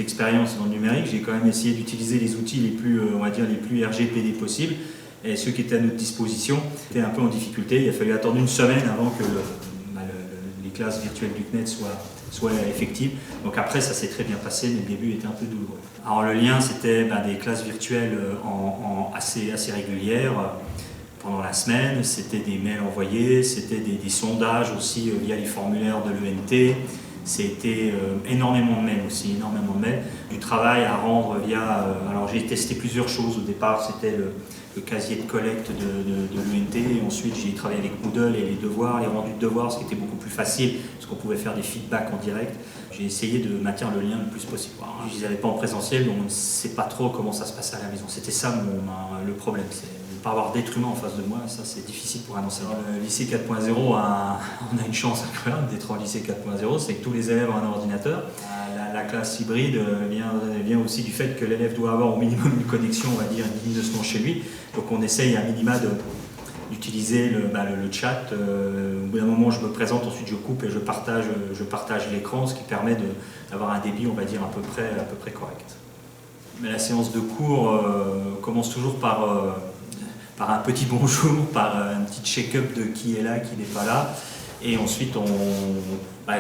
d'expérience dans le numérique, j'ai quand même essayé d'utiliser les outils les plus, on va dire, les plus RGPD possibles. Et ceux qui étaient à notre disposition étaient un peu en difficulté. Il a fallu attendre une semaine avant que les classes virtuelles du CNED soient effectives. Donc après, ça s'est très bien passé, mais le début était un peu douloureux. Alors le lien, c'était des classes virtuelles assez régulières pendant la semaine. C'était des mails envoyés, c'était des sondages aussi via les formulaires de l'ENT. C'était énormément de mails aussi, énormément de mails. Du travail à rendre via... alors j'ai testé plusieurs choses. Au départ, c'était le casier de collecte de l'ENT. Et ensuite, j'ai travaillé avec Moodle et les devoirs, les rendus de devoirs, ce qui était beaucoup plus facile, parce qu'on pouvait faire des feedbacks en direct. J'ai essayé de maintenir le lien le plus possible. Alors, je les avais pas en présentiel, donc on ne sait pas trop comment ça se passe à la maison. C'était ça le problème. Ne pas avoir d'être humain en face de moi, ça c'est difficile pour un enseignant. Le lycée 4.0, on a une chance incroyable d'être en lycée 4.0, c'est que tous les élèves ont un ordinateur. La classe hybride vient aussi du fait que l'élève doit avoir au minimum une connexion, on va dire, digne de ce nom chez lui. Donc on essaye à minima d'utiliser le chat. Au bout d'un moment, je me présente, ensuite je coupe et je partage l'écran, ce qui permet d'avoir un débit, on va dire, à peu près correct. Mais la séance de cours commence toujours par un petit bonjour, par un petit check-up de qui est là, qui n'est pas là. Et ensuite,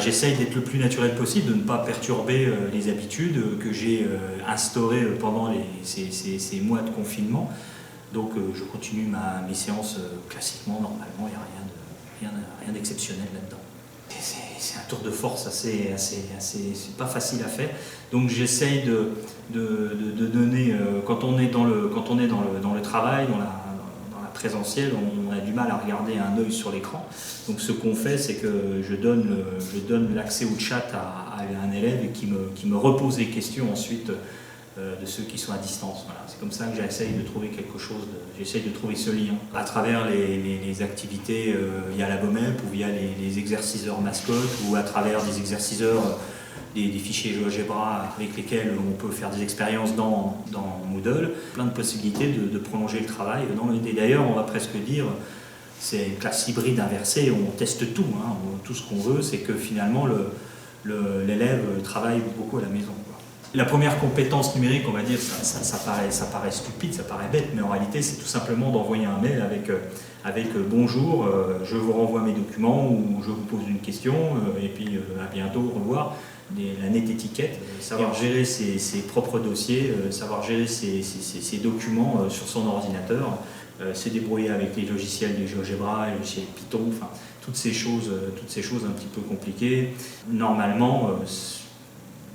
j'essaye d'être le plus naturel possible, de ne pas perturber les habitudes que j'ai instaurées pendant ces mois de confinement. Donc je continue mes séances classiquement, normalement, il n'y a rien d'exceptionnel là-dedans. C'est un tour de force c'est pas facile à faire. Donc j'essaye de donner, quand on est dans le travail, dans la présentiel, on a du mal à regarder un œil sur l'écran. Donc ce qu'on fait, c'est que je donne l'accès au chat à un élève et qui me repose des questions ensuite de ceux qui sont à distance. Voilà. C'est comme ça que j'essaye de trouver quelque chose, j'essaye de trouver ce lien. À travers les activités via la BOMEP ou via les exerciceurs mascottes ou à travers des exerciceurs, des fichiers GeoGebra avec lesquels on peut faire des expériences dans Moodle, plein de possibilités de prolonger le travail. Et d'ailleurs, on va presque dire, c'est une classe hybride inversée, on teste tout, tout ce qu'on veut, c'est que finalement l'élève travaille beaucoup à la maison. La première compétence numérique, on va dire, ça paraît stupide, ça paraît bête, mais en réalité, c'est tout simplement d'envoyer un mail avec bonjour, je vous renvoie mes documents ou je vous pose une question, et puis à bientôt, au revoir. La nette étiquette, savoir gérer ses propres dossiers, savoir gérer ses documents sur son ordinateur, se débrouiller avec les logiciels de GeoGebra, les logiciels Python, enfin, toutes ces choses un petit peu compliquées. Normalement,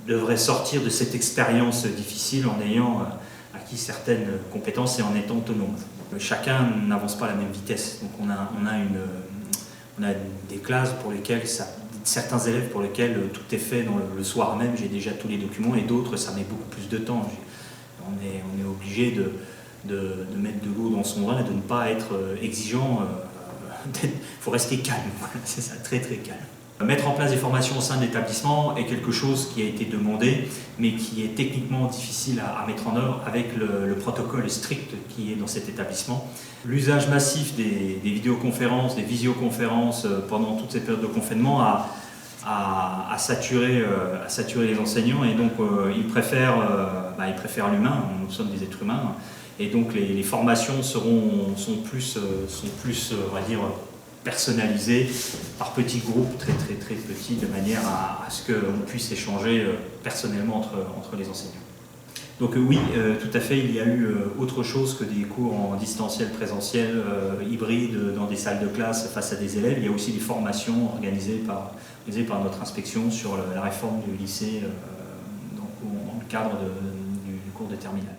devrait sortir de cette expérience difficile en ayant acquis certaines compétences et en étant autonome. Chacun n'avance pas à la même vitesse, donc on a des classes pour lesquelles certains élèves pour lesquels tout est fait le soir même, j'ai déjà tous les documents, et d'autres ça met beaucoup plus de temps. On est obligé de mettre de l'eau dans son vin et de ne pas être exigeant. Il faut rester calme, c'est ça, très très calme. Mettre en place des formations au sein de l'établissement est quelque chose qui a été demandé, mais qui est techniquement difficile à mettre en œuvre avec le protocole strict qui est dans cet établissement. L'usage massif des vidéoconférences, des visioconférences pendant toute cette période de confinement a saturé les enseignants, et donc ils préfèrent l'humain, nous sommes des êtres humains, et donc les formations sont plus, on va dire, personnalisé par petits groupes très petits, de manière à ce qu'on puisse échanger personnellement entre les enseignants. Donc oui, tout à fait, il y a eu autre chose que des cours en distanciel, présentiel, hybride, dans des salles de classe face à des élèves. Il y a aussi des formations organisées par notre inspection sur la réforme du lycée dans le cadre du cours de terminale.